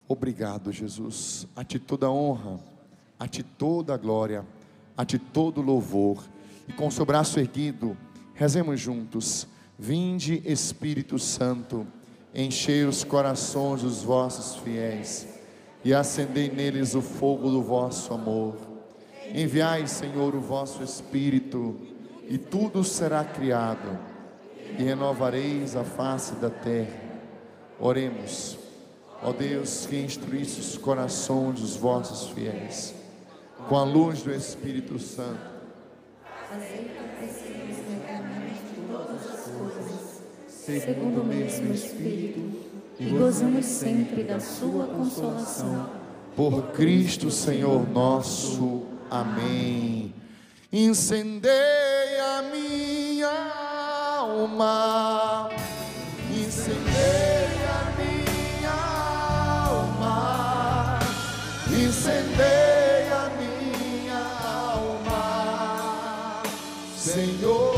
Obrigado, Jesus. A Ti toda honra, a Ti toda glória, a Ti todo louvor. E com o seu braço erguido, rezemos juntos. Vinde, Espírito Santo, enchei os corações dos vossos fiéis e acendei neles o fogo do vosso amor. Enviai, Senhor, o vosso Espírito, e tudo será criado, e renovareis a face da terra. Oremos. Ó Deus, que instruísse os corações dos vossos fiéis com a luz do Espírito Santo, fazei que apreciemos eternamente todas as coisas, segundo o mesmo Espírito, e gozamos sempre da sua consolação. por Cristo Senhor nosso. Amém. Incendei a minha alma, incendeia a minha alma, incendeia a minha alma, Senhor,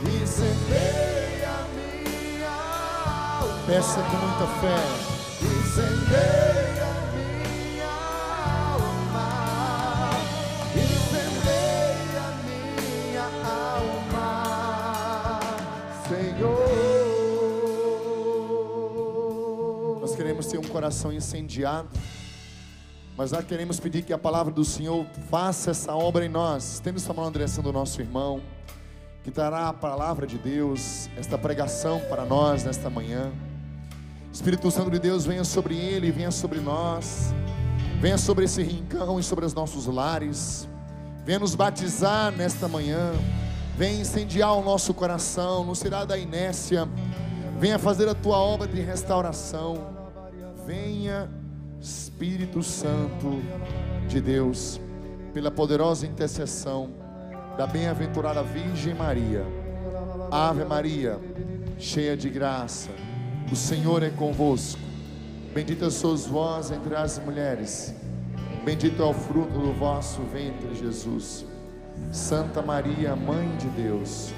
incendeia a minha alma. Peça com muita fé. Incendeia a minha alma, incendeia a minha alma, Senhor. Nós queremos ter um coração incendiado, mas nós queremos pedir que a palavra do Senhor faça essa obra em nós. Estenda sua mão na direção do nosso irmão, que trará a palavra de Deus, esta pregação para nós nesta manhã. Espírito Santo de Deus, venha sobre ele, venha sobre nós, venha sobre esse rincão e sobre os nossos lares, venha nos batizar nesta manhã, venha incendiar o nosso coração, nos tirar da inércia, venha fazer a tua obra de restauração. Venha, Espírito Santo de Deus, pela poderosa intercessão da bem-aventurada Virgem Maria. Ave Maria, cheia de graça, o Senhor é convosco. Bendita sois vós entre as mulheres, bendito é o fruto do vosso ventre, Jesus. Santa Maria, Mãe de Deus,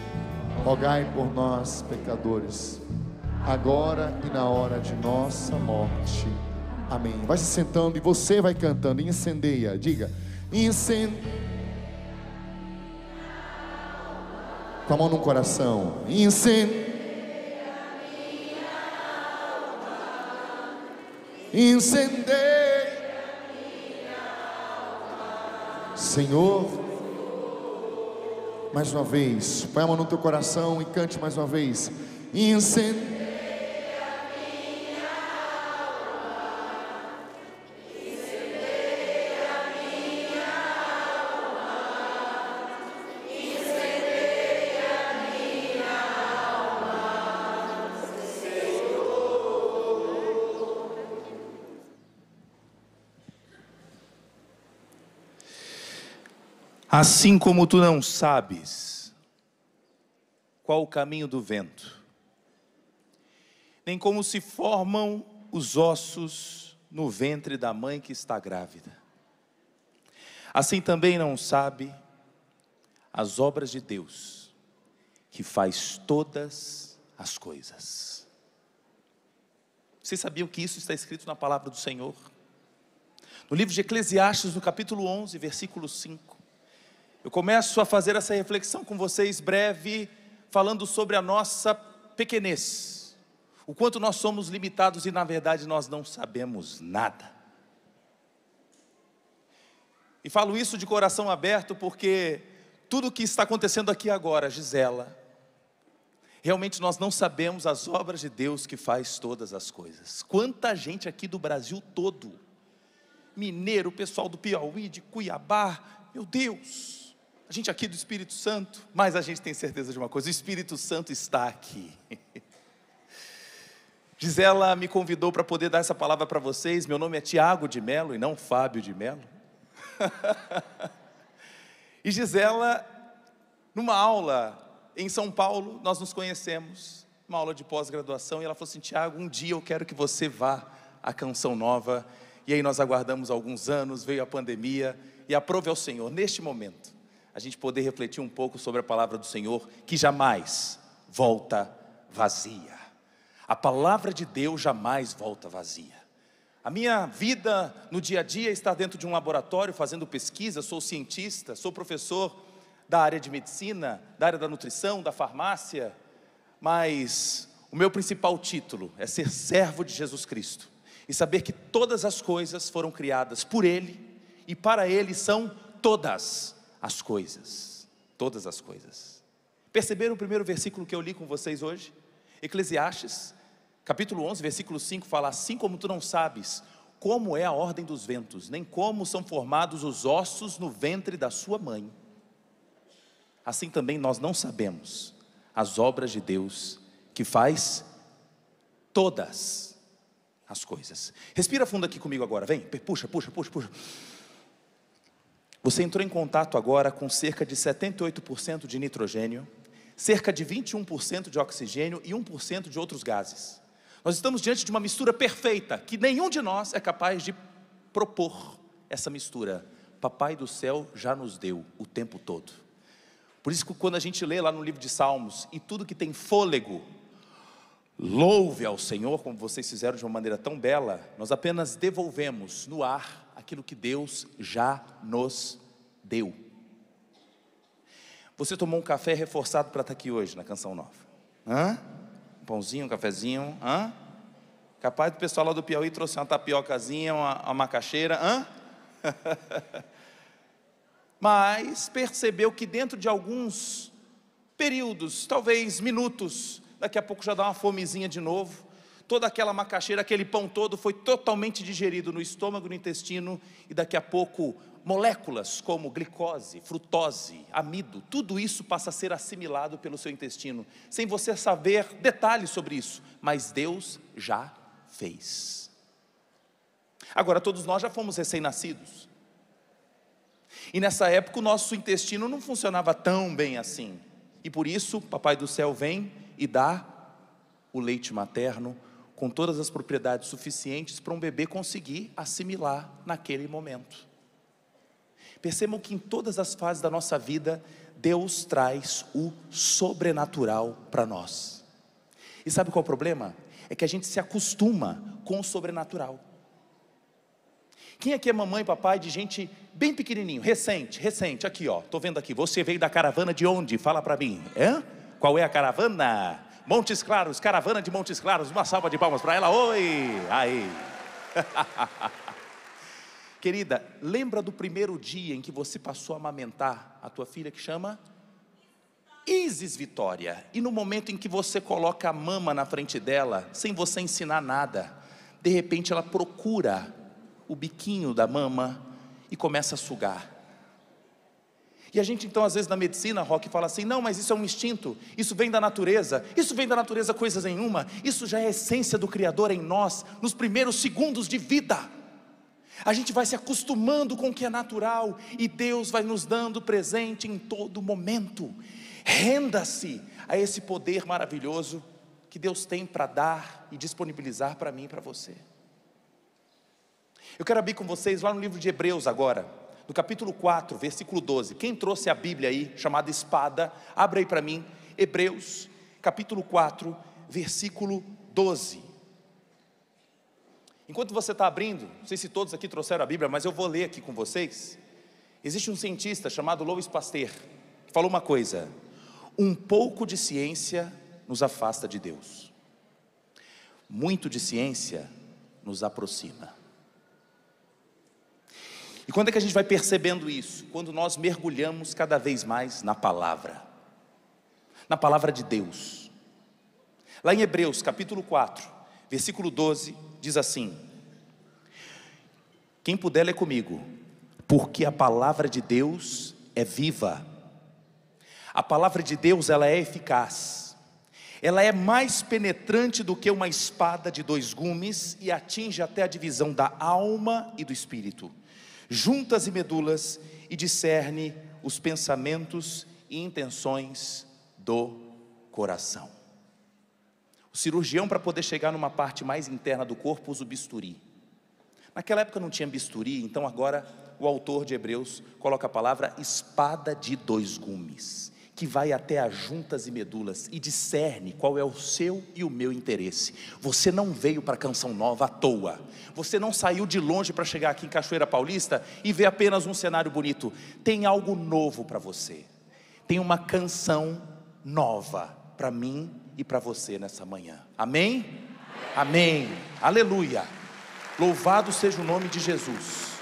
rogai por nós, pecadores, agora e na hora de nossa morte. Amém. Vai se sentando e você vai cantando. Incendeia, diga: incendeia. Com a mão no coração. Incendeia. Incendeia, Senhor. Mais uma vez, põe a mão no teu coração e cante mais uma vez. Incendeia a minha alma, incendeia a minha alma, incendeia a minha alma, Senhor. Assim como tu não sabes qual o caminho do vento, nem como se formam os ossos no ventre da mãe que está grávida, assim também não sabe as obras de Deus, que faz todas as coisas. Vocês sabiam que isso está escrito na palavra do Senhor? No livro de Eclesiastes, no capítulo 11, versículo 5. Eu começo a fazer essa reflexão com vocês breve, falando sobre a nossa pequenez, o quanto nós somos limitados e na verdade nós não sabemos nada. E falo isso de coração aberto porque tudo o que está acontecendo aqui agora, Gisela, realmente nós não sabemos as obras de Deus que faz todas as coisas. Quanta gente aqui do Brasil todo, mineiro, pessoal do Piauí, de Cuiabá, meu Deus, a gente aqui do Espírito Santo, mas a gente tem certeza de uma coisa: o Espírito Santo está aqui. Gisela me convidou para poder dar essa palavra para vocês. Meu nome é Tiago de Melo e não Fábio de Melo. E Gisela, numa aula em São Paulo, nós nos conhecemos, uma aula de pós-graduação, e ela falou assim: Tiago, um dia eu quero que você vá à Canção Nova. E aí nós aguardamos alguns anos, veio a pandemia, e aprove ao Senhor, neste momento, a gente poder refletir um pouco sobre a palavra do Senhor, que jamais volta vazia. A palavra de Deus jamais volta vazia. A minha vida no dia a dia está dentro de um laboratório fazendo pesquisa, sou cientista, sou professor da área de medicina, da área da nutrição, da farmácia, mas o meu principal título é ser servo de Jesus Cristo e saber que todas as coisas foram criadas por Ele e para Ele são todas as coisas. Todas as coisas. Perceberam o primeiro versículo que eu li com vocês hoje? Eclesiastes, capítulo 11, versículo 5, fala: assim como tu não sabes como é a ordem dos ventos, nem como são formados os ossos no ventre da sua mãe, assim também nós não sabemos as obras de Deus, que faz todas as coisas. Respira fundo aqui comigo agora, vem, puxa. Você entrou em contato agora com cerca de 78% de nitrogênio, cerca de 21% de oxigênio e 1% de outros gases. Nós estamos diante de uma mistura perfeita, que nenhum de nós é capaz de propor essa mistura. Papai do céu já nos deu o tempo todo. Por isso que quando a gente lê lá no livro de Salmos, e tudo que tem fôlego, louve ao Senhor, como vocês fizeram de uma maneira tão bela, nós apenas devolvemos no ar aquilo que Deus já nos deu. Você tomou um café reforçado para estar aqui hoje na Canção Nova? Um pãozinho, um cafezinho? Capaz do pessoal lá do Piauí trouxe uma tapiocazinha, uma macaxeira? Mas percebeu que dentro de alguns períodos, talvez minutos, daqui a pouco já dá uma fomezinha de novo. Toda aquela macaxeira, aquele pão todo foi totalmente digerido no estômago, no intestino, e daqui a pouco moléculas como glicose, frutose, amido, tudo isso passa a ser assimilado pelo seu intestino, sem você saber detalhes sobre isso, mas Deus já fez. Agora todos nós já fomos recém-nascidos, e nessa época o nosso intestino não funcionava tão bem assim, e por isso Papai do Céu vem e dá o leite materno, com todas as propriedades suficientes para um bebê conseguir assimilar naquele momento. Percebam que em todas as fases da nossa vida, Deus traz o sobrenatural para nós. E sabe qual é o problema? É que a gente se acostuma com o sobrenatural. Quem aqui é mamãe e papai de gente bem pequenininho, recente, aqui ó, estou vendo aqui, você veio da caravana de onde? Fala para mim, qual é a caravana? Montes Claros, caravana de Montes Claros, uma salva de palmas para ela, oi, aí. Querida, lembra do primeiro dia em que você passou a amamentar a tua filha que chama Isis Vitória, e no momento em que você coloca a mama na frente dela, sem você ensinar nada, de repente ela procura o biquinho da mama e começa a sugar. E a gente então às vezes na medicina, Roque, fala assim, não, mas isso é um instinto, isso vem da natureza coisas nenhuma, isso já é a essência do Criador em nós, nos primeiros segundos de vida. A gente vai se acostumando com o que é natural, e Deus vai nos dando presente em todo momento. Renda-se a esse poder maravilhoso que Deus tem para dar e disponibilizar para mim e para você. Eu quero abrir com vocês lá no livro de Hebreus agora, no capítulo 4, versículo 12. Quem trouxe a Bíblia aí, chamada espada, abre aí para mim, Hebreus, capítulo 4, versículo 12. Enquanto você está abrindo, não sei se todos aqui trouxeram a Bíblia, mas eu vou ler aqui com vocês. Existe um cientista chamado Louis Pasteur, que falou uma coisa: um pouco de ciência nos afasta de Deus, muito de ciência nos aproxima. E quando é que a gente vai percebendo isso? Quando nós mergulhamos cada vez mais na palavra de Deus. Lá em Hebreus capítulo 4, versículo 12, diz assim: quem puder ler comigo, porque a palavra de Deus é viva. A palavra de Deus, ela é eficaz, ela é mais penetrante do que uma espada de dois gumes, e atinge até a divisão da alma e do espírito, juntas e medulas, e discerne os pensamentos e intenções do coração. O cirurgião, para poder chegar numa parte mais interna do corpo, usa o bisturi. Naquela época não tinha bisturi, então agora o autor de Hebreus coloca a palavra espada de dois gumes. que vai até as juntas e medulas e discerne qual é o seu e o meu interesse. Você não veio para a Canção Nova à toa. Você não saiu de longe para chegar aqui em Cachoeira Paulista e ver apenas um cenário bonito. Tem algo novo para você. Tem uma canção nova para mim e para você nessa manhã. Amém? Amém. Aleluia. Louvado seja o nome de Jesus.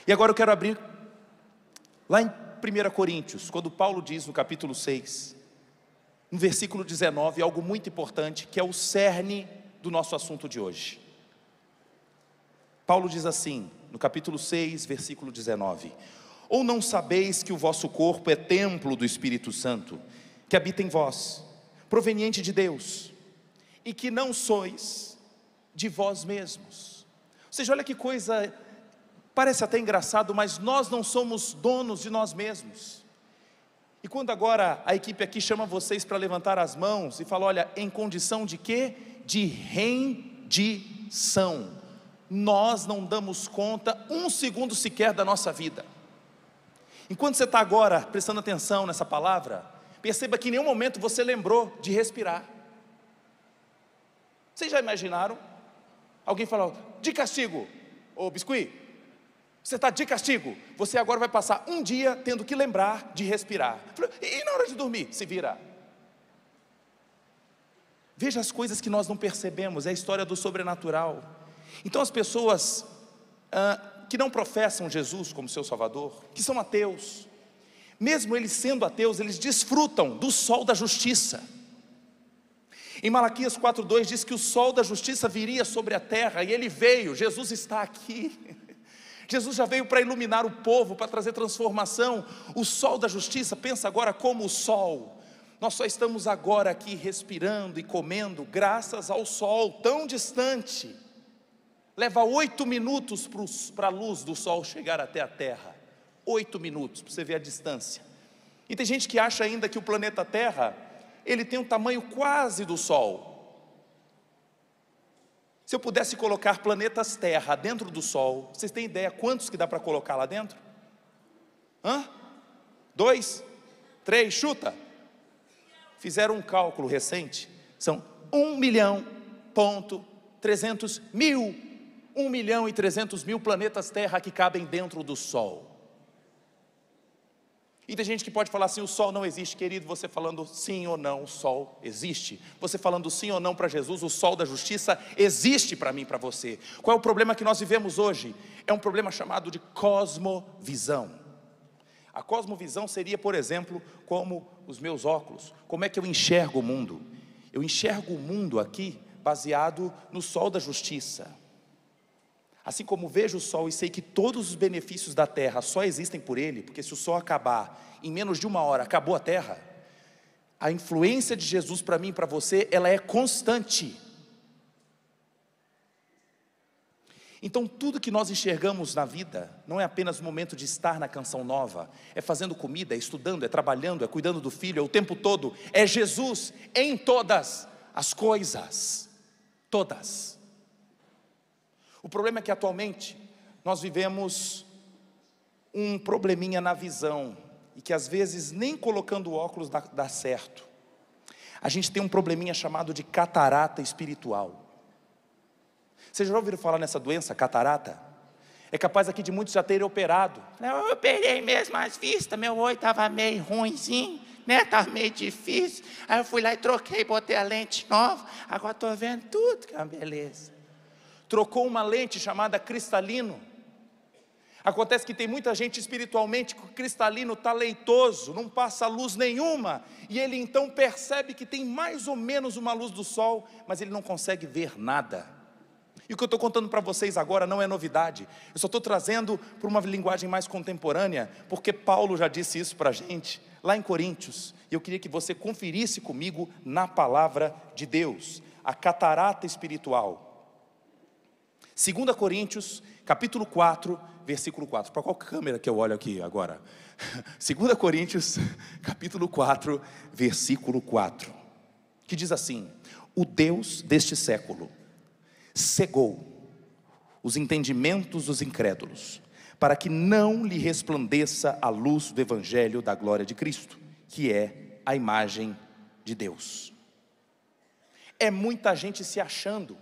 E agora eu quero abrir lá em 1 Coríntios, quando Paulo diz no capítulo 6, no versículo 19, algo muito importante, que é o cerne do nosso assunto de hoje. Paulo diz assim, no capítulo 6, versículo 19: ou não sabeis que o vosso corpo é templo do Espírito Santo, que habita em vós, proveniente de Deus, e que não sois de vós mesmos? Ou seja, olha que coisa, parece até engraçado, mas nós não somos donos de nós mesmos. E quando agora a equipe aqui chama vocês para levantar as mãos e fala, olha, em condição de quê? De rendição. Nós não damos conta um segundo sequer da nossa vida. Enquanto você está agora prestando atenção nessa palavra, perceba que em nenhum momento você lembrou de respirar. Vocês já imaginaram? Alguém falou, de castigo, ô Biscuit, você está de castigo, você agora vai passar um dia tendo que lembrar de respirar. E na hora de dormir, se vira. Veja as coisas que nós não percebemos, é a história do sobrenatural. Então as pessoas que não professam Jesus como seu Salvador, que são ateus, mesmo eles sendo ateus, eles desfrutam do sol da justiça. Em Malaquias 4:2 diz que o sol da justiça viria sobre a terra, e ele veio, Jesus está aqui. Jesus já veio para iluminar o povo, para trazer transformação. O sol da justiça, pensa agora como o sol. Nós só estamos agora aqui respirando e comendo graças ao sol tão distante. Leva 8 minutos para a luz do sol chegar até a terra. 8 minutos, para você ver a distância. E tem gente que acha ainda que o planeta Terra, ele tem um tamanho quase do sol. Se eu pudesse colocar planetas Terra dentro do Sol, vocês têm ideia quantos que dá para colocar lá dentro? 2? 3? Chuta. Fizeram um cálculo recente, são 1.300.000 1.300.000 planetas Terra que cabem dentro do Sol. E tem gente que pode falar assim, o Sol não existe. Querido, você falando sim ou não, o Sol existe. Você falando sim ou não para Jesus, o Sol da justiça existe para mim e para você. Qual é o problema que nós vivemos hoje? É um problema chamado de cosmovisão. A cosmovisão seria, por exemplo, como os meus óculos. Como é que eu enxergo o mundo? Eu enxergo o mundo aqui baseado no Sol da justiça. Assim como vejo o sol e sei que todos os benefícios da terra só existem por ele, porque se o sol acabar em menos de 1 hora, acabou a terra, a influência de Jesus para mim e para você, ela é constante. Então tudo que nós enxergamos na vida, não é apenas o momento de estar na Canção Nova, é fazendo comida, é estudando, é trabalhando, é cuidando do filho, é o tempo todo, é Jesus em todas as coisas, todas. O problema é que atualmente nós vivemos um probleminha na visão, e que às vezes nem colocando óculos dá certo. A gente tem um probleminha chamado de catarata espiritual. Vocês já ouviram falar nessa doença, catarata? É capaz aqui de muitos já terem operado. Eu operei mesmo as vistas, meu olho estava meio ruimzinho, né? Estava meio difícil. Aí eu fui lá e troquei, botei a lente nova, agora estou vendo tudo, que é uma beleza. Trocou uma lente chamada cristalino. Acontece que tem muita gente espiritualmente que o cristalino está leitoso, não passa luz nenhuma, e ele então percebe que tem mais ou menos uma luz do sol, mas ele não consegue ver nada. E o que eu estou contando para vocês agora não é novidade, eu só estou trazendo para uma linguagem mais contemporânea, porque Paulo já disse isso para a gente, lá em Coríntios, e eu queria que você conferisse comigo na palavra de Deus, a catarata espiritual. 2 Coríntios, capítulo 4, versículo 4. Para qual câmera que eu olho aqui agora? 2 Coríntios, capítulo 4, versículo 4. Que diz assim: o Deus deste século cegou os entendimentos dos incrédulos, para que não lhe resplandeça a luz do evangelho da glória de Cristo, que é a imagem de Deus. É muita gente se achando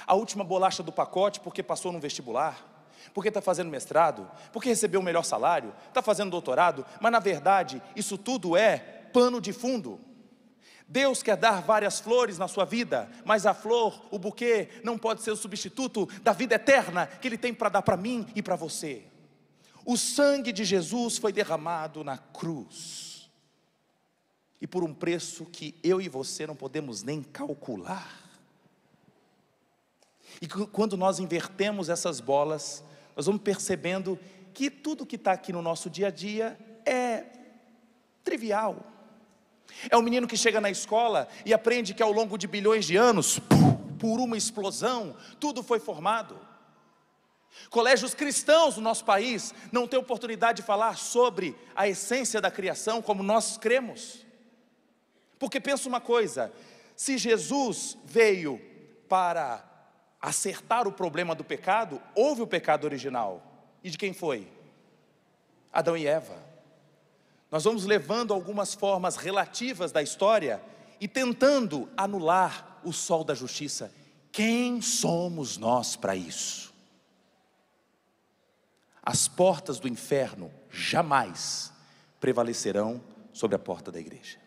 a última bolacha do pacote porque passou no vestibular, porque está fazendo mestrado, porque recebeu o melhor salário, está fazendo doutorado, mas na verdade isso tudo é pano de fundo. Deus quer dar várias flores na sua vida, mas a flor, o buquê, não pode ser o substituto da vida eterna que Ele tem para dar para mim e para você. O sangue de Jesus foi derramado na cruz, e por um preço que eu e você não podemos nem calcular. E quando nós invertemos essas bolas, nós vamos percebendo que tudo que está aqui no nosso dia a dia é trivial. É um menino que chega na escola e aprende que ao longo de bilhões de anos, por uma explosão, tudo foi formado. Colégios cristãos no nosso país não têm oportunidade de falar sobre a essência da criação como nós cremos. Porque pensa uma coisa, se Jesus veio para acertar o problema do pecado, houve o pecado original. E de quem foi? Adão e Eva. Nós vamos levando algumas formas relativas da história e tentando anular o sol da justiça. Quem somos nós para isso? As portas do inferno jamais prevalecerão sobre a porta da igreja.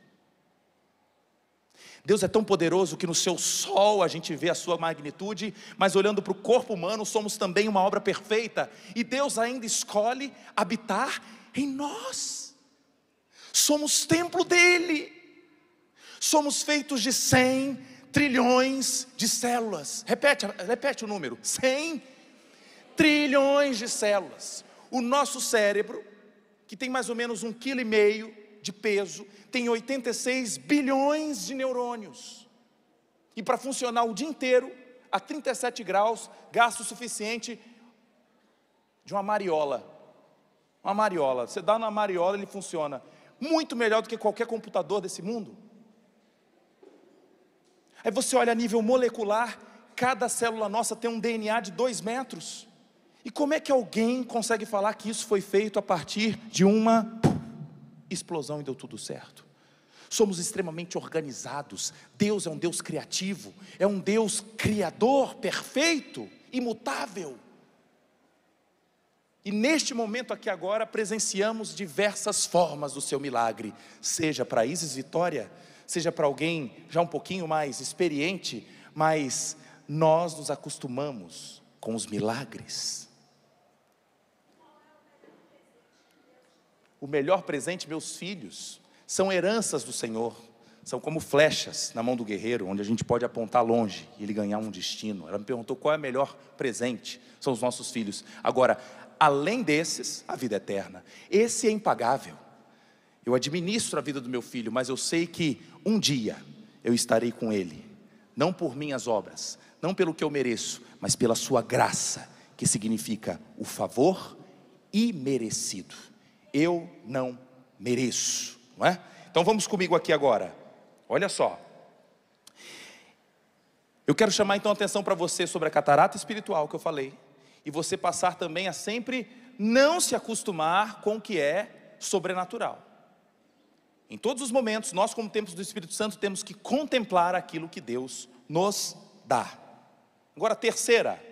Deus é tão poderoso que no seu sol a gente vê a sua magnitude, mas olhando para o corpo humano somos também uma obra perfeita, e Deus ainda escolhe habitar em nós. Somos templo dele, somos feitos de 100 trilhões de células, repete o número, 100 trilhões de células. O nosso cérebro, que tem mais ou menos 1,5 kg de peso, tem 86 bilhões de neurônios, e para funcionar o dia inteiro, a 37 graus, gasta o suficiente de uma mariola. Você dá na mariola, ele funciona muito melhor do que qualquer computador desse mundo. Aí você olha a nível molecular, cada célula nossa tem um DNA de 2 metros, e como é que alguém consegue falar que isso foi feito a partir de uma explosão e deu tudo certo? Somos extremamente organizados. Deus é um Deus criativo, é um Deus criador, perfeito, imutável. E neste momento aqui agora, presenciamos diversas formas do seu milagre, seja para Isis Vitória, seja para alguém já um pouquinho mais experiente, mas nós nos acostumamos com os milagres. O melhor presente, meus filhos, são heranças do Senhor, são como flechas na mão do guerreiro, onde a gente pode apontar longe e ele ganhar um destino. Ela me perguntou qual é o melhor presente, são os nossos filhos. Agora, além desses, a vida eterna, esse é impagável. Eu administro a vida do meu filho, mas eu sei que um dia eu estarei com ele, não por minhas obras, não pelo que eu mereço, mas pela sua graça, que significa o favor imerecido. Eu não mereço, não é? Então vamos comigo aqui agora, olha só. Eu quero chamar então a atenção para você sobre a catarata espiritual que eu falei, e você passar também a sempre não se acostumar com o que é sobrenatural. Em todos os momentos, nós como templos do Espírito Santo temos que contemplar aquilo que Deus nos dá. Agora, terceira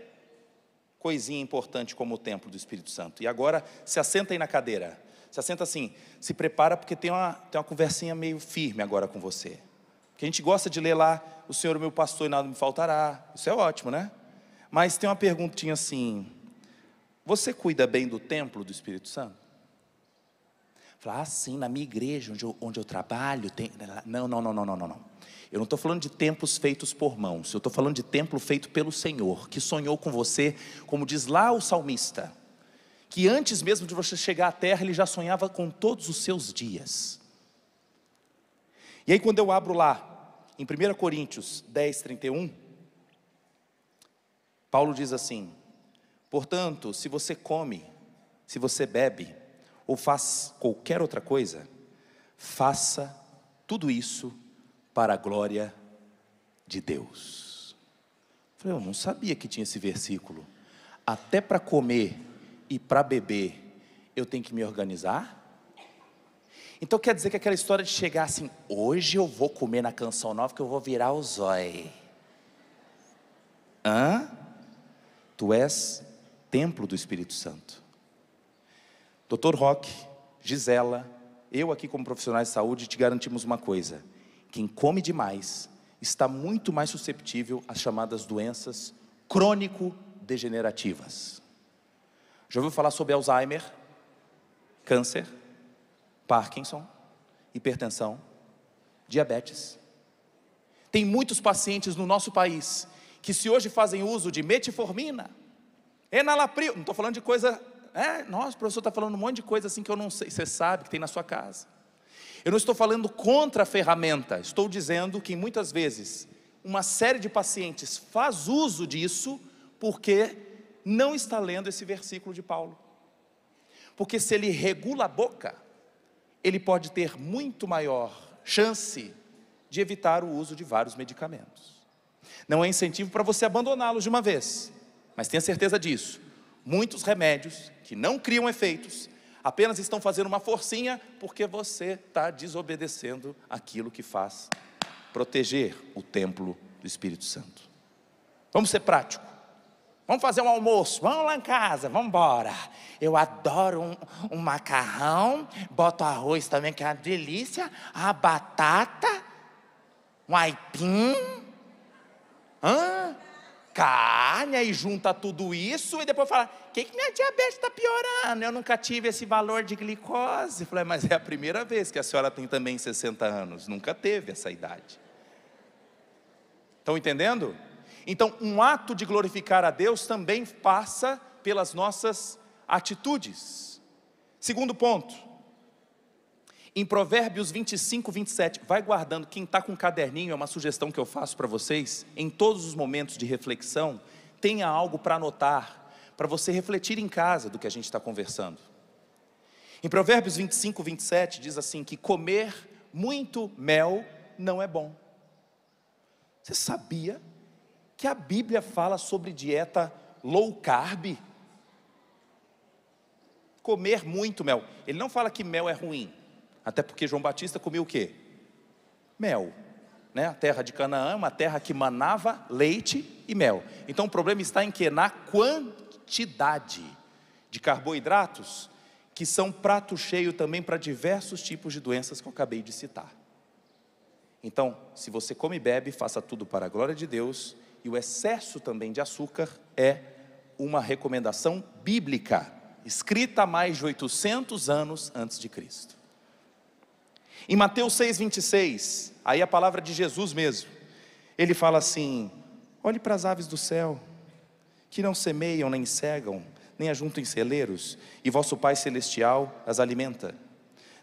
coisinha importante como o templo do Espírito Santo. E agora, se assenta aí na cadeira. Se assenta assim, se prepara porque tem uma conversinha meio firme agora com você. Porque a gente gosta de ler lá, o Senhor é meu pastor e nada me faltará. Isso é ótimo, né? Mas tem uma perguntinha assim, você cuida bem do templo do Espírito Santo? Falar, sim, na minha igreja, onde eu trabalho, tem... Não. Eu não estou falando de templos feitos por mãos, eu estou falando de templo feito pelo Senhor, que sonhou com você, como diz lá o salmista, que antes mesmo de você chegar à terra, Ele já sonhava com todos os seus dias. E aí quando eu abro lá, em 1 Coríntios 10, 31, Paulo diz assim, portanto, se você come, se você bebe, ou faz qualquer outra coisa, faça tudo isso para a glória de Deus. Eu falei, eu não sabia que tinha esse versículo. Até para comer e para beber eu tenho que me organizar? Então quer dizer que aquela história de chegar assim, hoje eu vou comer na Canção Nova que eu vou virar o zói. Tu és templo do Espírito Santo. Dr. Roque, Gisela, eu aqui como profissionais de saúde te garantimos uma coisa: quem come demais está muito mais susceptível às chamadas doenças crônico-degenerativas. Já ouviu falar sobre Alzheimer, câncer, Parkinson, hipertensão, diabetes? Tem muitos pacientes no nosso país que se hoje fazem uso de metformina, enalapril, não estou falando de coisa, nossa, o professor está falando um monte de coisa assim que eu não sei, você sabe que tem na sua casa. Eu não estou falando contra a ferramenta, estou dizendo que muitas vezes uma série de pacientes faz uso disso porque não está lendo esse versículo de Paulo. Porque se ele regula a boca, ele pode ter muito maior chance de evitar o uso de vários medicamentos. Não é incentivo para você abandoná-los de uma vez, mas tenha certeza disso. Muitos remédios que não criam efeitos, apenas estão fazendo uma forcinha, porque você está desobedecendo aquilo que faz proteger o templo do Espírito Santo. Vamos ser práticos. Vamos fazer um almoço, vamos lá em casa, vamos embora. Eu adoro um macarrão, boto arroz também, que é uma delícia, a batata, um aipim, carne, aí junta tudo isso e depois fala, que minha diabetes está piorando, eu nunca tive esse valor de glicose. Eu falei, mas é a primeira vez que a senhora tem também 60 anos, nunca teve essa idade. Estão entendendo? Então, um ato de glorificar a Deus também passa pelas nossas atitudes. Segundo ponto, em Provérbios 25, 27, vai guardando, quem está com caderninho, é uma sugestão que eu faço para vocês, em todos os momentos de reflexão, tenha algo para anotar, para você refletir em casa do que a gente está conversando. Em Provérbios 25, 27, diz assim, que comer muito mel não é bom. Você sabia que a Bíblia fala sobre dieta low carb? Comer muito mel. Ele não fala que mel é ruim, até porque João Batista comia o quê? Mel, né? A terra de Canaã é uma terra que manava leite e mel. Então o problema está em que? Na quantidade de carboidratos, que são prato cheio também para diversos tipos de doenças que eu acabei de citar. Então, se você come e bebe, faça tudo para a glória de Deus. E o excesso também de açúcar é uma recomendação bíblica, escrita há mais de 800 anos antes de Cristo. Em Mateus 6,26, aí a palavra de Jesus mesmo, ele fala assim, olhe para as aves do céu, que não semeiam, nem cegam, nem ajuntam em celeiros, e vosso Pai Celestial as alimenta.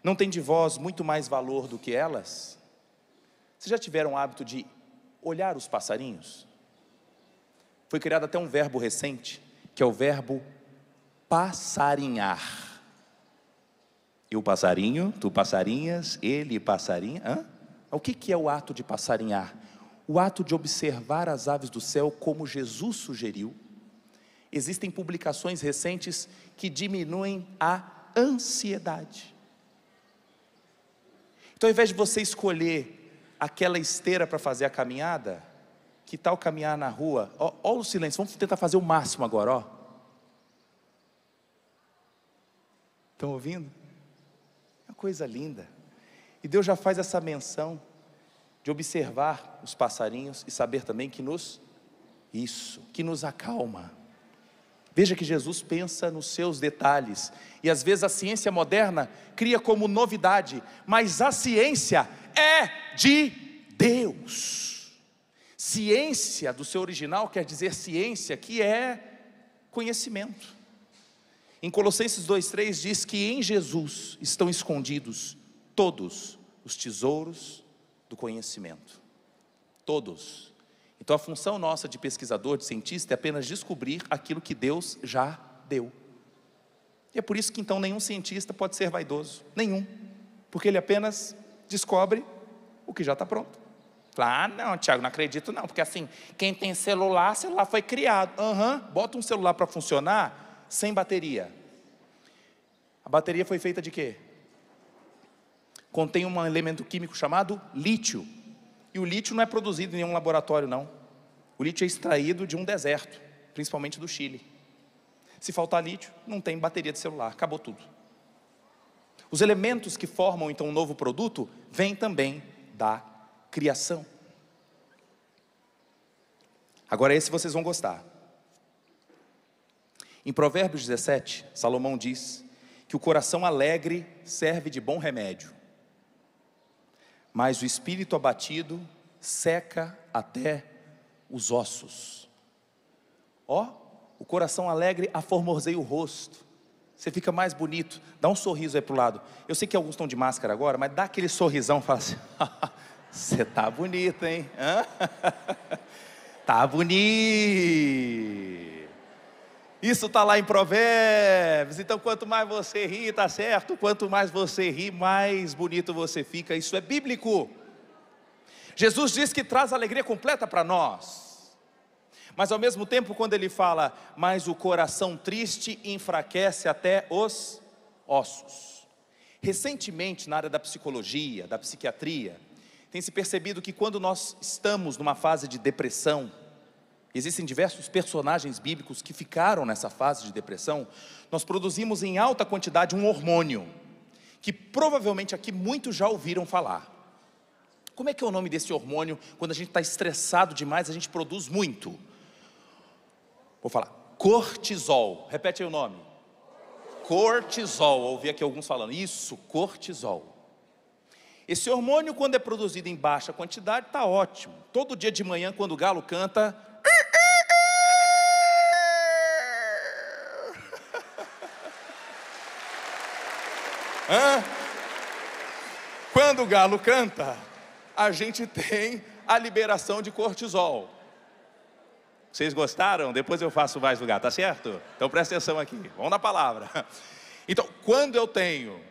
Não tem de vós muito mais valor do que elas? Vocês já tiveram o hábito de olhar os passarinhos? Foi criado até um verbo recente, que é o verbo passarinhar. Eu passarinho, tu passarinhas, ele passarinha. O que é o ato de passarinhar? O ato de observar as aves do céu como Jesus sugeriu. Existem publicações recentes que diminuem a ansiedade. Então, ao invés de você escolher aquela esteira para fazer a caminhada, que tal caminhar na rua? Olha o silêncio, vamos tentar fazer o máximo agora, Estão ouvindo? É uma coisa linda. E Deus já faz essa menção de observar os passarinhos e saber também que nos acalma. Veja que Jesus pensa nos seus detalhes. E às vezes a ciência moderna cria como novidade, mas a ciência é de Deus. Ciência, do seu original, quer dizer ciência, que é conhecimento. Em Colossenses 2,3 diz que em Jesus estão escondidos todos os tesouros do conhecimento. Todos. Então a função nossa de pesquisador, de cientista, é apenas descobrir aquilo que Deus já deu. E é por isso que então nenhum cientista pode ser vaidoso, nenhum, porque ele apenas descobre o que já está pronto. Ah, não, Tiago, não acredito não, porque assim, quem tem celular foi criado. Bota um celular para funcionar, sem bateria. A bateria foi feita de quê? Contém um elemento químico chamado lítio. E o lítio não é produzido em nenhum laboratório, não. O lítio é extraído de um deserto, principalmente do Chile. Se faltar lítio, não tem bateria de celular, acabou tudo. Os elementos que formam então um novo produto vêm também da criação. Agora esse vocês vão gostar. Em Provérbios 17, Salomão diz que o coração alegre serve de bom remédio, mas o espírito abatido seca até os ossos. Ó, o coração alegre aformoseia o rosto, você fica mais bonito. Dá um sorriso aí pro lado. Eu sei que alguns estão de máscara agora, mas dá aquele sorrisão, fala assim: você tá bonito, hein? Tá bonito. Isso está lá em Provérbios. Então quanto mais você ri, tá certo? Quanto mais você ri, mais bonito você fica. Isso é bíblico. Jesus diz que traz alegria completa para nós. Mas ao mesmo tempo, quando ele fala, mas o coração triste enfraquece até os ossos. Recentemente, na área da psicologia, da psiquiatria, tem se percebido que quando nós estamos numa fase de depressão, existem diversos personagens bíblicos que ficaram nessa fase de depressão, nós produzimos em alta quantidade um hormônio, que provavelmente aqui muitos já ouviram falar. Como é que é o nome desse hormônio? Quando a gente está estressado demais, a gente produz muito. Vou falar, cortisol. Repete aí o nome. Cortisol. Ouvi aqui alguns falando, isso, cortisol. Esse hormônio, quando é produzido em baixa quantidade, está ótimo. Todo dia de manhã, quando o galo canta, quando o galo canta, a gente tem a liberação de cortisol. Vocês gostaram? Depois eu faço mais do gato, tá certo? Então presta atenção aqui, vamos na palavra. Então, quando eu tenho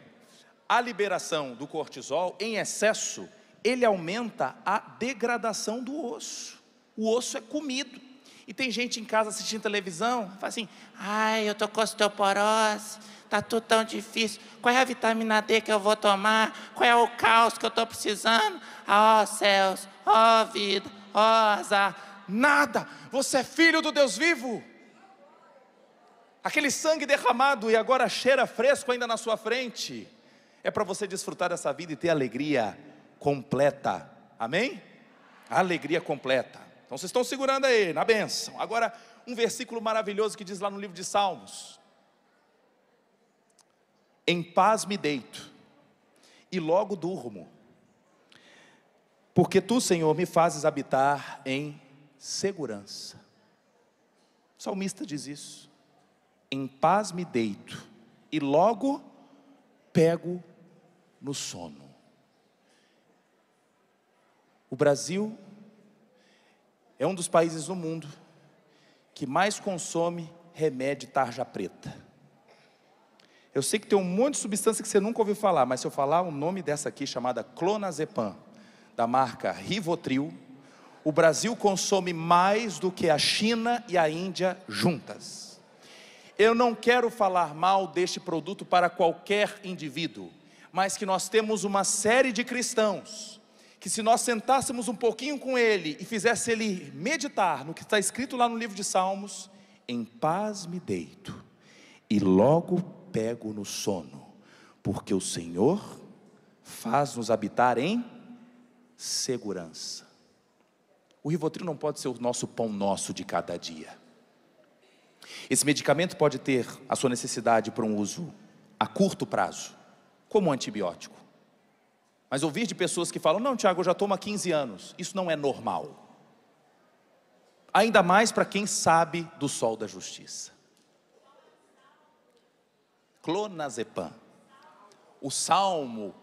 a liberação do cortisol em excesso, ele aumenta a degradação do osso. O osso é comido. E tem gente em casa assistindo televisão, fala assim: ai, eu tô com osteoporose, tá tudo tão difícil, qual é a vitamina D que eu vou tomar? Qual é o cálcio que eu estou precisando? Ó céus, ó vida, ó azar. Nada, você é filho do Deus vivo. Aquele sangue derramado e agora cheira fresco ainda na sua frente, é para você desfrutar dessa vida e ter alegria completa, amém? Alegria completa. Então vocês estão segurando aí, na bênção. Agora, um versículo maravilhoso que diz lá no livro de Salmos: em paz me deito e logo durmo, porque tu, Senhor, me fazes habitar em segurança. O salmista diz isso. Em paz me deito e logo pego no sono. O Brasil é um dos países do mundo que mais consome remédio tarja preta. Eu sei que tem um monte de substância que você nunca ouviu falar, mas se eu falar o nome dessa aqui, chamada clonazepam, da marca Rivotril, o Brasil consome mais do que a China e a Índia juntas. Eu não quero falar mal deste produto para qualquer indivíduo, mas que nós temos uma série de cristãos, que se nós sentássemos um pouquinho com ele e fizesse ele meditar no que está escrito lá no livro de Salmos: em paz me deito e logo pego no sono, porque o Senhor faz-nos habitar em segurança. O Rivotril não pode ser o nosso pão nosso de cada dia. Esse medicamento pode ter a sua necessidade para um uso a curto prazo, como um antibiótico. Mas ouvir de pessoas que falam: não, Tiago, eu já tomo há 15 anos. Isso não é normal. Ainda mais para quem sabe do sol da justiça. Clonazepam. O Salmo,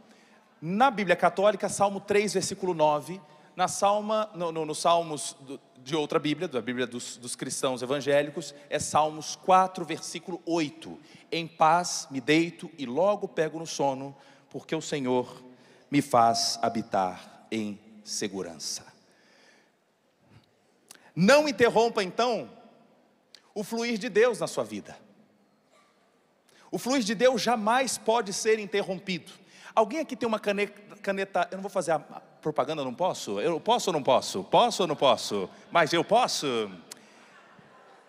na Bíblia Católica, Salmo 3, versículo 9. Nos Salmos de outra Bíblia, da Bíblia dos cristãos evangélicos, é Salmos 4, versículo 8. Em paz me deito e logo pego no sono, porque o Senhor me faz habitar em segurança. Não interrompa então o fluir de Deus na sua vida. O fluir de Deus jamais pode ser interrompido. Alguém aqui tem uma caneta, eu não vou fazer a propaganda, não posso? Eu posso ou não posso? Posso ou não posso? Mas eu posso?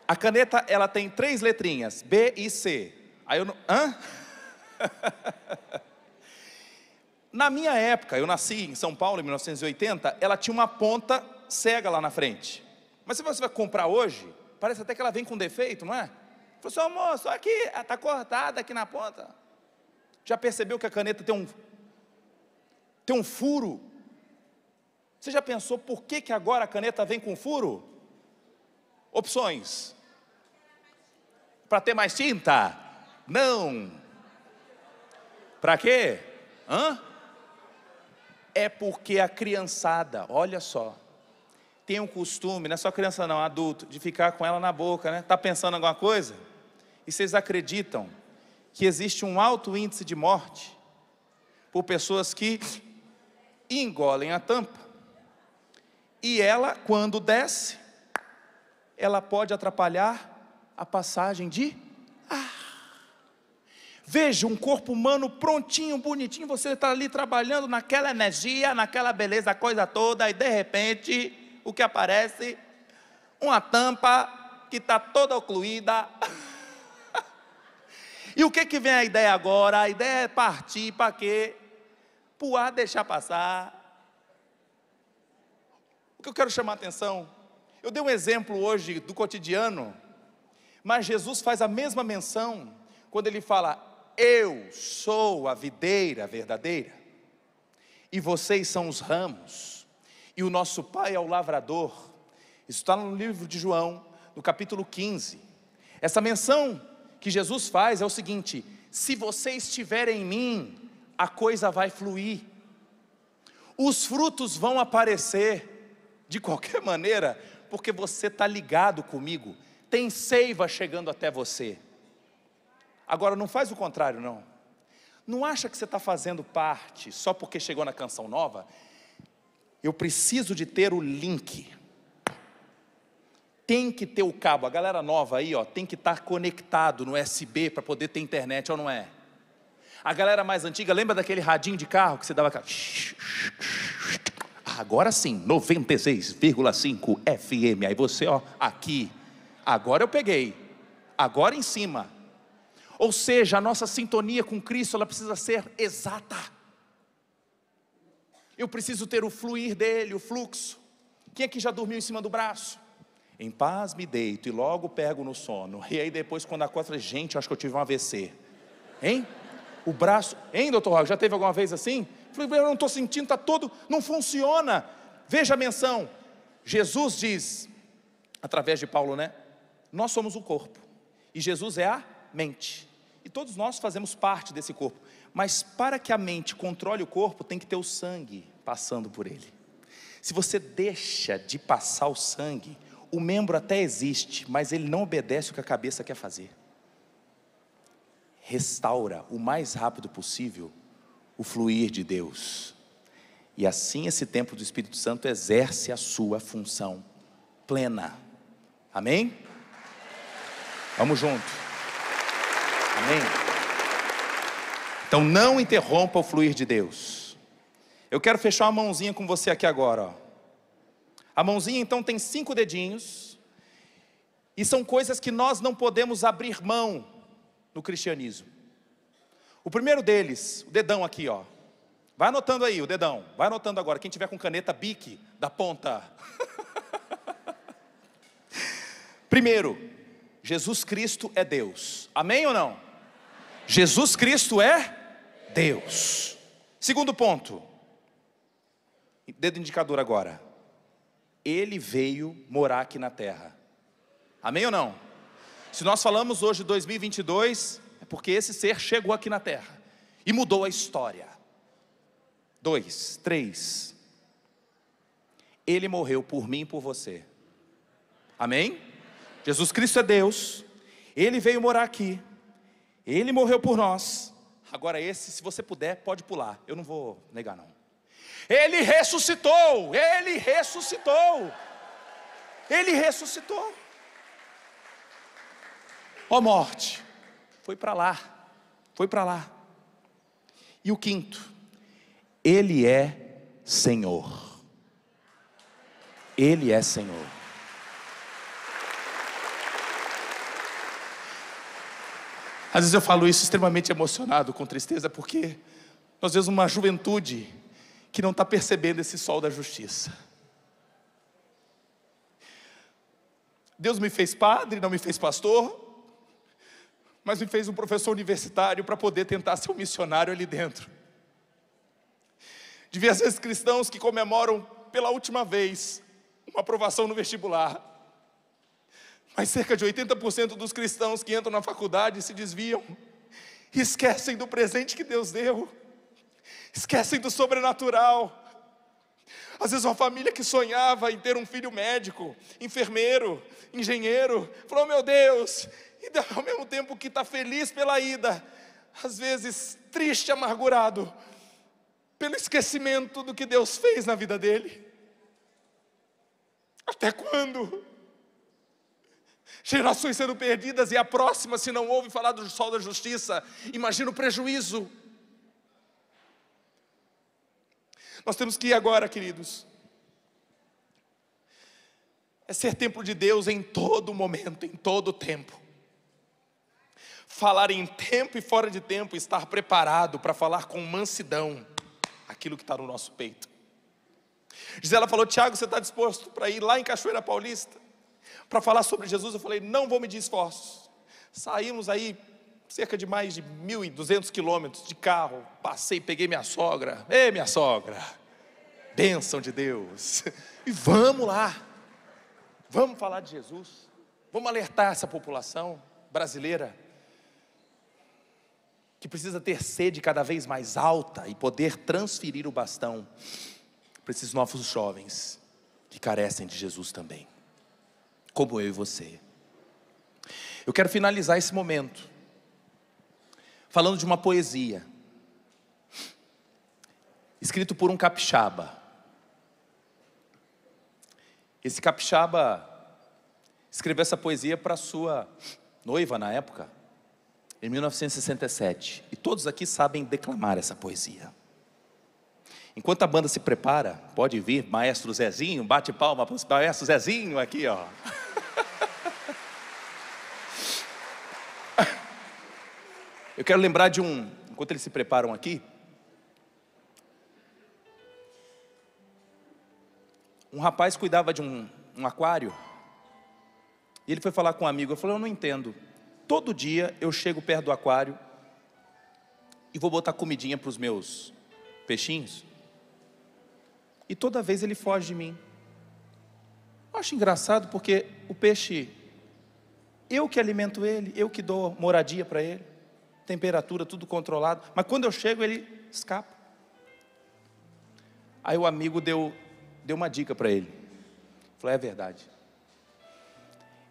A caneta, ela tem 3 letrinhas, B e C. Aí eu não... Hã? Na minha época, eu nasci em São Paulo em 1980, ela tinha uma ponta cega lá na frente. Mas se você vai comprar hoje, parece até que ela vem com defeito, não é? Falei assim, moço, aqui, está cortada aqui na ponta. Já percebeu que a caneta tem um furo? Você já pensou por que agora a caneta vem com furo? Opções. Para ter mais tinta? Não. Para quê? Hã? É porque a criançada, olha só, tem um costume, não é só criança não, adulto, de ficar com ela na boca, né? Está pensando em alguma coisa? E vocês acreditam que existe um alto índice de morte por pessoas que engolem a tampa? E ela, quando desce, ela pode atrapalhar a passagem de ar. Veja um corpo humano prontinho, bonitinho, você está ali trabalhando naquela energia, naquela beleza, coisa toda, e de repente, o que aparece? Uma tampa que está toda ocluída. E o que vem a ideia agora? A ideia é partir para quê? Para o ar deixar passar. O que eu quero chamar a atenção, eu dei um exemplo hoje do cotidiano, mas Jesus faz a mesma menção, quando ele fala, eu sou a videira verdadeira, e vocês são os ramos, e o nosso Pai é o lavrador. Isso está no livro de João, no capítulo 15, essa menção que Jesus faz é o seguinte, se você estiver em mim, a coisa vai fluir, os frutos vão aparecer, de qualquer maneira, porque você está ligado comigo, tem seiva chegando até você. Agora não faz o contrário não, não acha que você está fazendo parte, só porque chegou na canção nova, eu preciso de ter o link, tem que ter o cabo, a galera nova aí, ó, tem que estar conectado no USB para poder ter internet, ou não é? A galera mais antiga, lembra daquele radinho de carro que você dava aquela... Agora sim, 96,5 FM, aí você, ó, aqui, agora eu peguei, agora em cima. Ou seja, a nossa sintonia com Cristo, ela precisa ser exata. Eu preciso ter o fluir dele, o fluxo. Quem aqui já dormiu em cima do braço? Em paz me deito e logo pego no sono. E aí depois quando acordo, gente, eu acho que eu tive um AVC. Hein? O braço, hein, doutor Raul, já teve alguma vez assim? Falei, eu não estou sentindo, está todo, não funciona. Veja a menção, Jesus diz, através de Paulo, né? Nós somos o corpo, e Jesus é a mente. E todos nós fazemos parte desse corpo. Mas para que a mente controle o corpo, tem que ter o sangue passando por ele. Se você deixa de passar o sangue, o membro até existe, mas ele não obedece o que a cabeça quer fazer. Restaura o mais rápido possível o fluir de Deus. E assim esse templo do Espírito Santo exerce a sua função plena. Amém? Vamos junto. Amém? Então não interrompa o fluir de Deus. Eu quero fechar uma mãozinha com você aqui agora, ó. A mãozinha então tem 5 dedinhos, e são coisas que nós não podemos abrir mão no cristianismo. O primeiro deles, o dedão aqui, ó. Vai anotando aí o dedão, vai anotando agora, quem tiver com caneta Bic da ponta. Primeiro, Jesus Cristo é Deus, amém ou não? Jesus Cristo é Deus. Segundo ponto, dedo indicador agora, Ele veio morar aqui na terra, amém ou não? Se nós falamos hoje de 2022, é porque esse ser chegou aqui na terra e mudou a história. 2, 3, Ele morreu por mim e por você, amém? Jesus Cristo é Deus, Ele veio morar aqui, Ele morreu por nós. Agora esse, se você puder, pode pular, eu não vou negar não. Ele ressuscitou, Ele ressuscitou, Ele ressuscitou. Ó morte, foi para lá, Foi para lá. E o quinto, Ele é Senhor. Ele é Senhor. Às vezes eu falo isso extremamente emocionado, com tristeza, porque nós vemos uma juventude que não está percebendo esse sol da justiça. Deus me fez padre, não me fez pastor, mas me fez um professor universitário para poder tentar ser um missionário ali dentro. De ver às vezes cristãos que comemoram pela última vez uma aprovação no vestibular, mas cerca de 80% dos cristãos que entram na faculdade se desviam, e esquecem do presente que Deus deu, esquecem do sobrenatural. Às vezes uma família que sonhava em ter um filho médico, enfermeiro, engenheiro, falou: meu Deus, e ao mesmo tempo que está feliz pela ida, às vezes triste, amargurado, pelo esquecimento do que Deus fez na vida dele. Até quando? Gerações sendo perdidas, e a próxima, se não ouve falar do sol da justiça, imagina o prejuízo. Nós temos que ir agora, queridos, é ser templo de Deus em todo momento, em todo tempo. Falar em tempo e fora de tempo, estar preparado para falar com mansidão aquilo que está no nosso peito. Gisela falou: Tiago, você está disposto para ir lá em Cachoeira Paulista para falar sobre Jesus? Eu falei: não vou medir esforços. Saímos aí cerca de mais de 1.200 quilômetros de carro, passei, peguei minha sogra. Ei, minha sogra, bênção de Deus, e vamos lá, vamos falar de Jesus, vamos alertar essa população brasileira, que precisa ter sede cada vez mais alta e poder transferir o bastão para esses novos jovens que carecem de Jesus também, como eu e você. Eu quero finalizar esse momento falando de uma poesia escrito por um capixaba. Esse capixaba escreveu essa poesia para sua noiva na época, em 1967, e todos aqui sabem declamar essa poesia. Enquanto a banda se prepara, pode vir maestro Zezinho, bate palma para o maestro Zezinho aqui, ó. Eu quero lembrar de enquanto eles se preparam aqui, um rapaz cuidava de um aquário, e ele foi falar com um amigo. Eu falei: eu não entendo, todo dia eu chego perto do aquário e vou botar comidinha para os meus peixinhos, e toda vez ele foge de mim. Eu acho engraçado, porque o peixe, eu que alimento ele, eu que dou moradia para ele, temperatura, tudo controlado, mas quando eu chego ele escapa. Aí o amigo deu uma dica para ele. Falou: é verdade,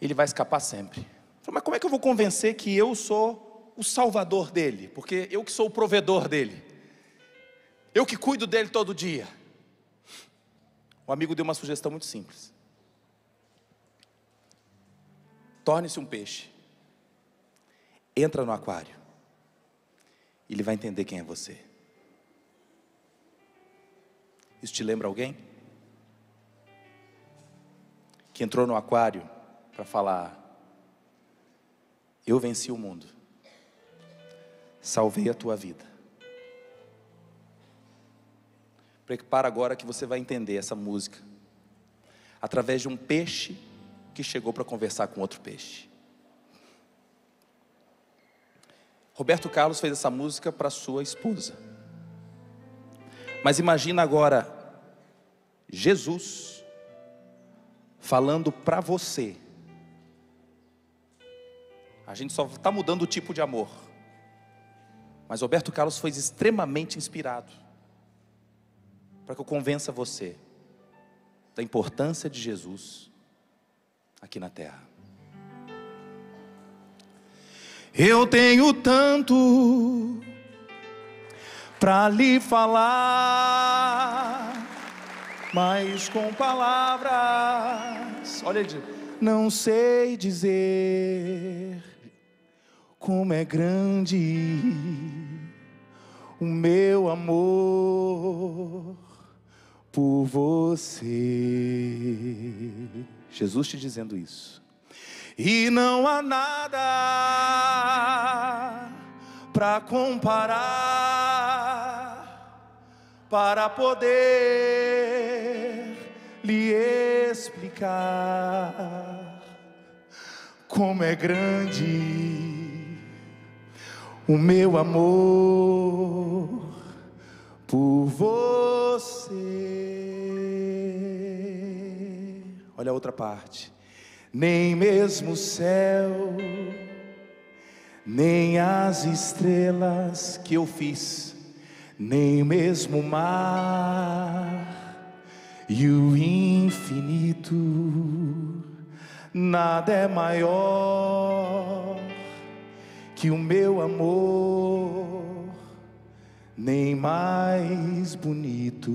ele vai escapar sempre. Falei: mas como é que eu vou convencer que eu sou o salvador dele? Porque eu que sou o provedor dele, eu que cuido dele todo dia. O amigo deu uma sugestão muito simples: torne-se um peixe, entra no aquário, ele vai entender quem é você. Isso te lembra alguém que entrou no aquário para falar: eu venci o mundo, salvei a tua vida? Prepara agora que você vai entender essa música através de um peixe que chegou para conversar com outro peixe. Roberto Carlos fez essa música para sua esposa, mas imagina agora Jesus falando para você. A gente só está mudando o tipo de amor, mas Roberto Carlos foi extremamente inspirado para que eu convença você da importância de Jesus aqui na terra. Eu tenho tanto para lhe falar, mas com palavras, olha, não sei dizer como é grande o meu amor por você. Jesus te dizendo isso. E não há nada para comparar, para poder lhe explicar como é grande o meu amor por você. Olha a outra parte. Nem mesmo o céu, nem as estrelas que eu fiz, nem mesmo o mar e o infinito, nada é maior que o meu amor, nem mais bonito.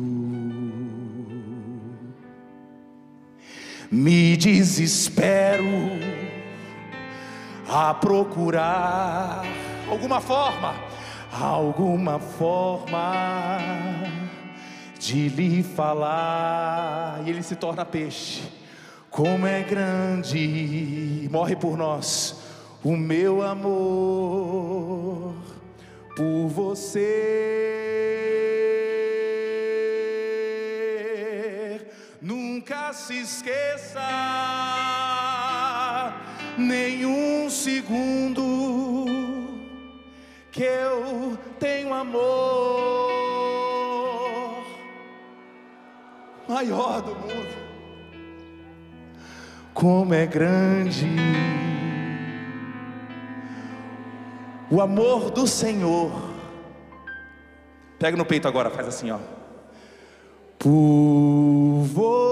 Me desespero a procurar alguma forma de lhe falar, e ele se torna peixe. Como é grande, morre por nós, o meu amor por você. Nunca se esqueça, nenhum segundo, que eu tenho amor maior do mundo. Como é grande o amor do Senhor. Pega no peito agora, faz assim, ó. Por você.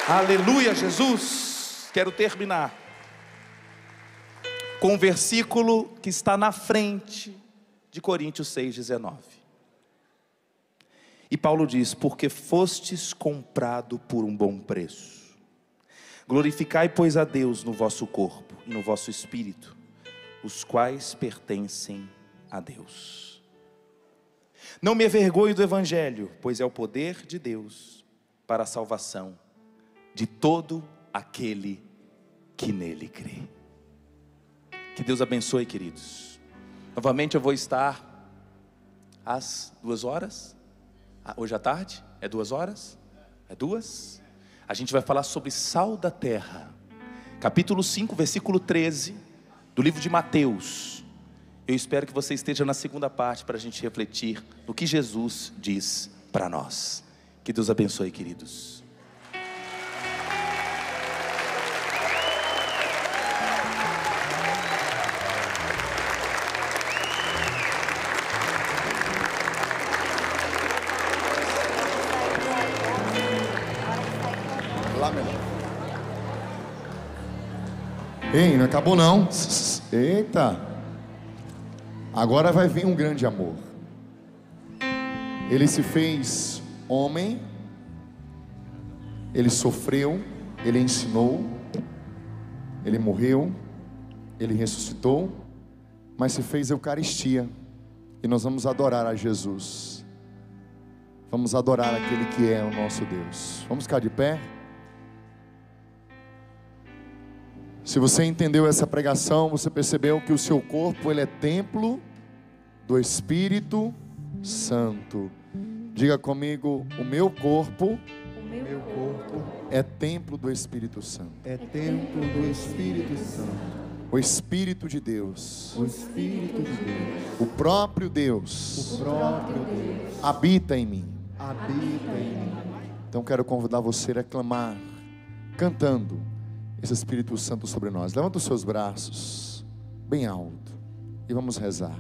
Aleluia, Jesus. Quero terminar com um versículo que está na frente de Coríntios 6,19. E Paulo diz: porque fostes comprado por um bom preço. Glorificai, pois, a Deus no vosso corpo e no vosso espírito, os quais pertencem a Deus. Não me envergonhe do evangelho, pois é o poder de Deus para a salvação de todo aquele que nele crê. Que Deus abençoe, queridos. Novamente eu vou estar às 2h. Hoje à tarde? É 2h? É 2? A gente vai falar sobre sal da terra. Capítulo 5, versículo 13 do livro de Mateus. Eu espero que você esteja na segunda parte para a gente refletir no que Jesus diz para nós. Que Deus abençoe, queridos. Ei, não acabou não. Eita. Agora vai vir um grande amor. Ele se fez homem. Ele sofreu. Ele ensinou. Ele morreu. Ele ressuscitou. Mas se fez Eucaristia. E nós vamos adorar a Jesus. Vamos adorar aquele que é o nosso Deus. Vamos ficar de pé? Se você entendeu essa pregação, você percebeu que o seu corpo, ele é templo do Espírito Santo. Diga comigo: o meu corpo, é templo do Espírito Santo. É templo do Espírito Santo. O Espírito de Deus, O Espírito de Deus, o próprio Deus, o próprio Deus, habita em mim. habita em mim. Então quero convidar você a clamar, cantando esse Espírito Santo sobre nós. Levanta os seus braços bem alto e vamos rezar.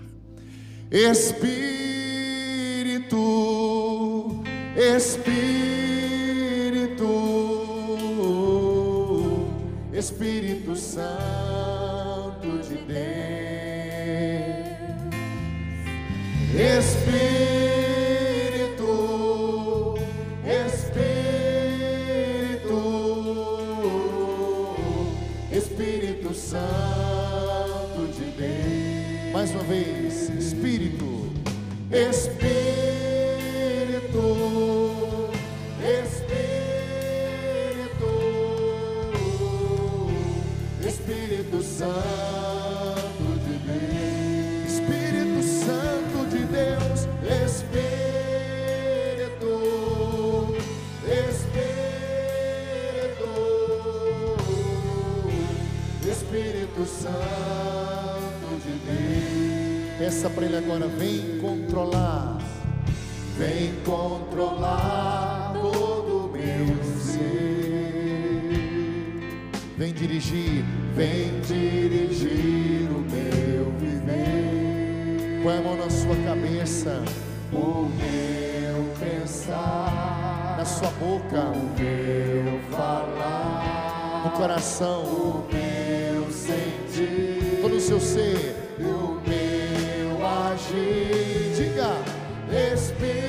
Espírito, Espírito, Espírito Santo de Deus, Espírito, vez. Espírito, Espírito, Espírito, Espírito Santo de Deus, Espírito Santo de Deus, Espírito, Espírito, Espírito Santo de Deus. Peça para Ele agora, vem controlar todo o meu ser. Vem dirigir o meu viver. Põe a mão na sua cabeça, o meu pensar, na sua boca, o meu falar, no coração, o meu sentir, todo o seu ser, o meu agir. Diga: Espírito,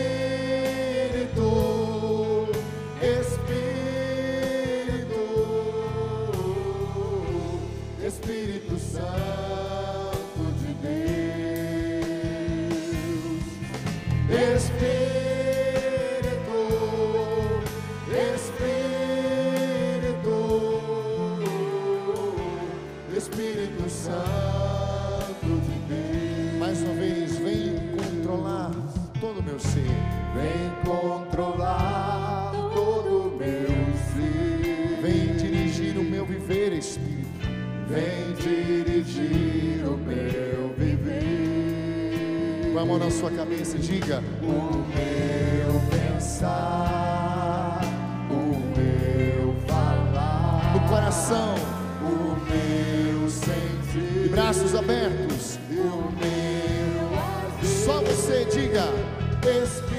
Espírito, Espírito Santo de Deus, Espírito, Espírito, Espírito Santo de Deus. Mais uma vez, vem controlar todo o meu ser. Vem controlar todo o meu ser. Vem dirigir o meu viver, Espírito. Vem dirigir o meu viver. Com a mão na sua cabeça, diga: o meu pensar, o meu falar, no coração, o meu sentir, de braços abertos, o meu agir. Só você diga: Espírito,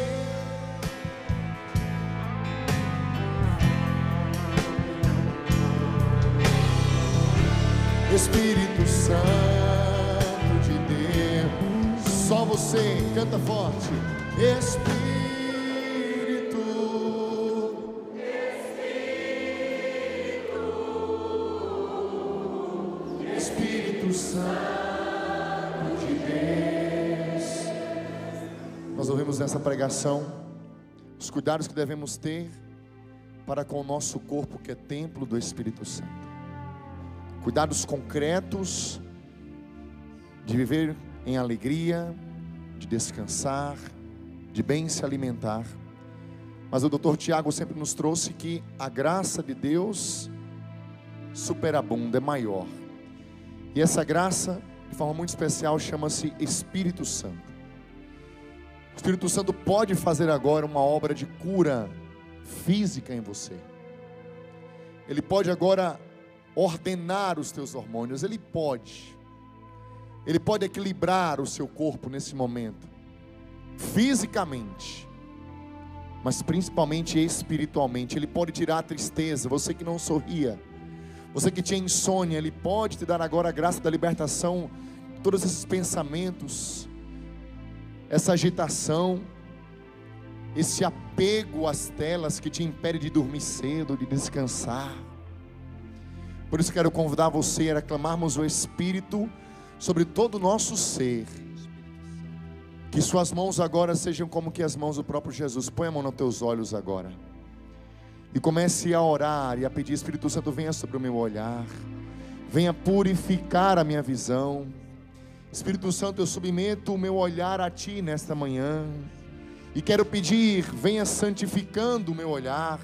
Espírito Santo de Deus. Só você, canta forte. Espírito, Espírito, Espírito Santo de Deus. Nós ouvimos nessa pregação os cuidados que devemos ter para com o nosso corpo, que é templo do Espírito Santo. Cuidados concretos de viver em alegria, de descansar, de bem se alimentar. Mas o Dr. Tiago sempre nos trouxe que a graça de Deus superabunda, é maior. E essa graça, de forma muito especial, chama-se Espírito Santo. O Espírito Santo pode fazer agora uma obra de cura física em você. Ele pode agora ordenar os teus hormônios. Ele pode equilibrar o seu corpo nesse momento, fisicamente, mas principalmente espiritualmente. Ele pode tirar a tristeza. Você que não sorria, você que tinha insônia, Ele pode te dar agora a graça da libertação de todos esses pensamentos, essa agitação, esse apego às telas que te impede de dormir cedo, de descansar. Por isso quero convidar você a clamarmos o Espírito sobre todo o nosso ser. Que suas mãos agora sejam como que as mãos do próprio Jesus. Põe a mão nos teus olhos agora e comece a orar e a pedir: Espírito Santo, venha sobre o meu olhar, venha purificar a minha visão. Espírito Santo, eu submeto o meu olhar a Ti nesta manhã e quero pedir: venha santificando o meu olhar,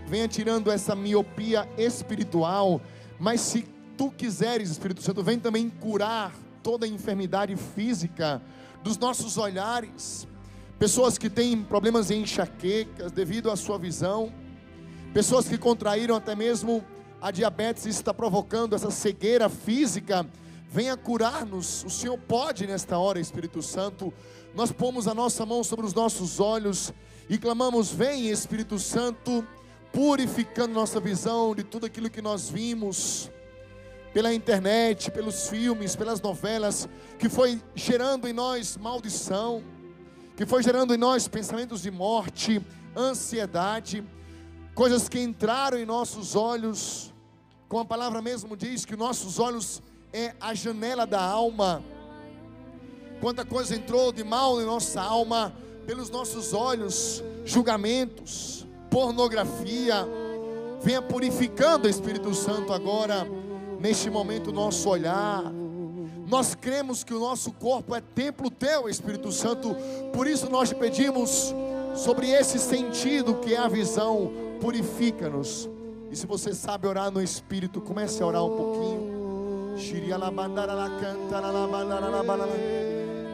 venha tirando essa miopia espiritual. Mas se Tu quiseres, Espírito Santo, vem também curar toda a enfermidade física dos nossos olhares. Pessoas que têm problemas em enxaquecas devido à sua visão, pessoas que contraíram até mesmo a diabetes, isso está provocando essa cegueira física. Venha curar-nos. O Senhor pode nesta hora, Espírito Santo. Nós pomos a nossa mão sobre os nossos olhos e clamamos: vem, Espírito Santo, purificando nossa visão de tudo aquilo que nós vimos pela internet, pelos filmes, pelas novelas, que foi gerando em nós maldição, que foi gerando em nós pensamentos de morte, ansiedade, coisas que entraram em nossos olhos. Como a palavra mesmo diz, que nossos olhos é a janela da alma. Quanta coisa entrou de mal em nossa alma, pelos nossos olhos, julgamentos, pornografia. Venha purificando, Espírito Santo, agora, neste momento, o nosso olhar. Nós cremos que o nosso corpo é templo teu, Espírito Santo. Por isso nós te pedimos, sobre esse sentido que é a visão, purifica-nos. E se você sabe orar no Espírito, comece a orar um pouquinho.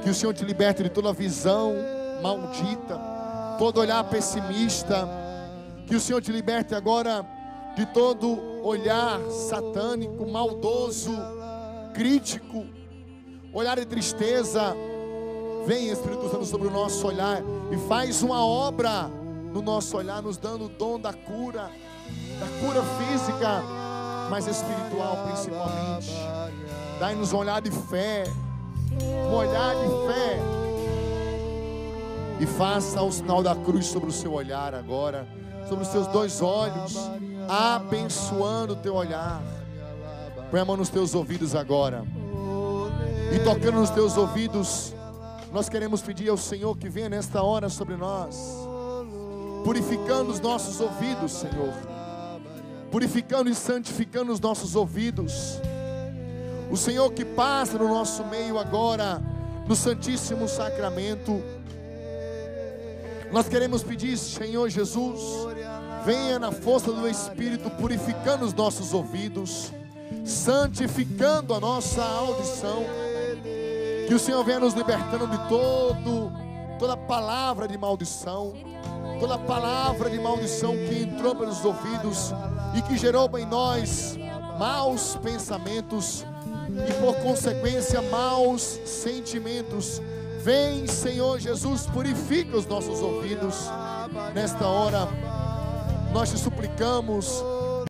Que o Senhor te liberte de toda visão maldita, todo olhar pessimista. Que o Senhor te liberte agora de todo olhar satânico, maldoso, crítico, olhar de tristeza. Vem, Espírito Santo, sobre o nosso olhar e faz uma obra no nosso olhar, nos dando o dom da cura física, mas espiritual principalmente. Dai-nos um olhar de fé, um olhar de fé, e faça o sinal da cruz sobre o seu olhar agora, sobre os seus dois olhos, abençoando o teu olhar. Põe a mão nos teus ouvidos agora, e tocando nos teus ouvidos, nós queremos pedir ao Senhor que venha nesta hora sobre nós, purificando os nossos ouvidos, Senhor, purificando e santificando os nossos ouvidos. O Senhor que passa no nosso meio agora, no Santíssimo Sacramento. Nós queremos pedir, Senhor Jesus, venha na força do Espírito, purificando os nossos ouvidos, santificando a nossa audição. Que o Senhor venha nos libertando de toda palavra de maldição, toda palavra de maldição que entrou pelos ouvidos e que gerou em nós maus pensamentos e por consequência maus sentimentos. Vem, Senhor Jesus, purifica os nossos ouvidos. Nesta hora nós te suplicamos,